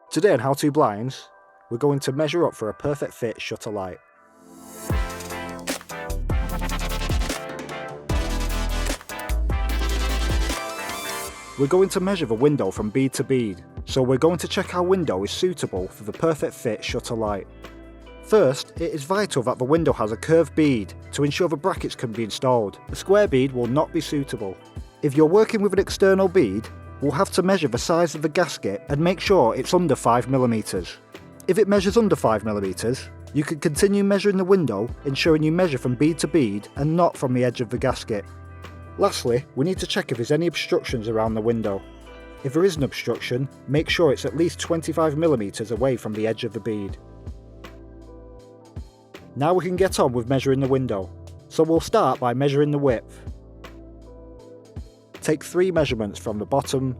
Today on How To Blinds, we're going to measure up for a perfect fit shutter light. We're going to measure the window from bead to bead, so we're going to check our window is suitable for the perfect fit shutter light. First, it is vital that the window has a curved bead to ensure the brackets can be installed. A square bead will not be suitable. If you're working with an external bead, we'll have to measure the size of the gasket and make sure it's under 5mm. If it measures under 5mm, you can continue measuring the window, ensuring you measure from bead to bead and not from the edge of the gasket. Lastly, we need to check if there's any obstructions around the window. If there is an obstruction, make sure it's at least 25mm away from the edge of the bead. Now we can get on with measuring the window. So we'll start by measuring the width. Take 3 measurements from the bottom,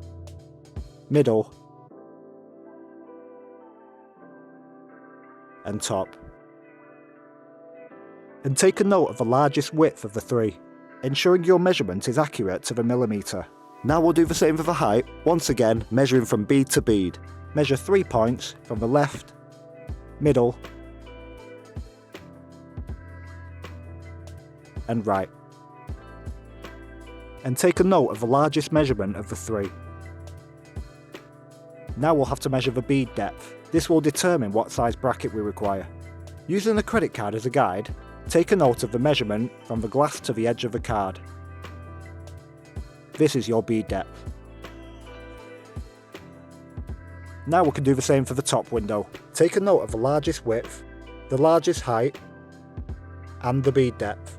middle, and top. And take a note of the largest width of the 3, ensuring your measurement is accurate to the millimetre. Now we'll do the same for the height, once again measuring from bead to bead. Measure 3 points from the left, middle, and right. And take a note of the largest measurement of the 3. Now we'll have to measure the bead depth. This will determine what size bracket we require. Using a credit card as a guide, take a note of the measurement from the glass to the edge of the card. This is your bead depth. Now we can do the same for the top window. Take a note of the largest width, the largest height, and the bead depth.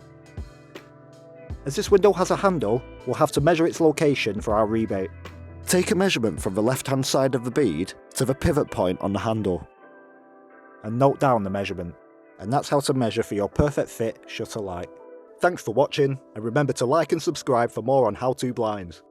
As this window has a handle, we'll have to measure its location for our rebate. Take a measurement from the left-hand side of the bead to the pivot point on the handle. And note down the measurement. And that's how to measure for your perfect fit shutter light. Thanks for watching, and remember to like and subscribe for more on How To Blinds.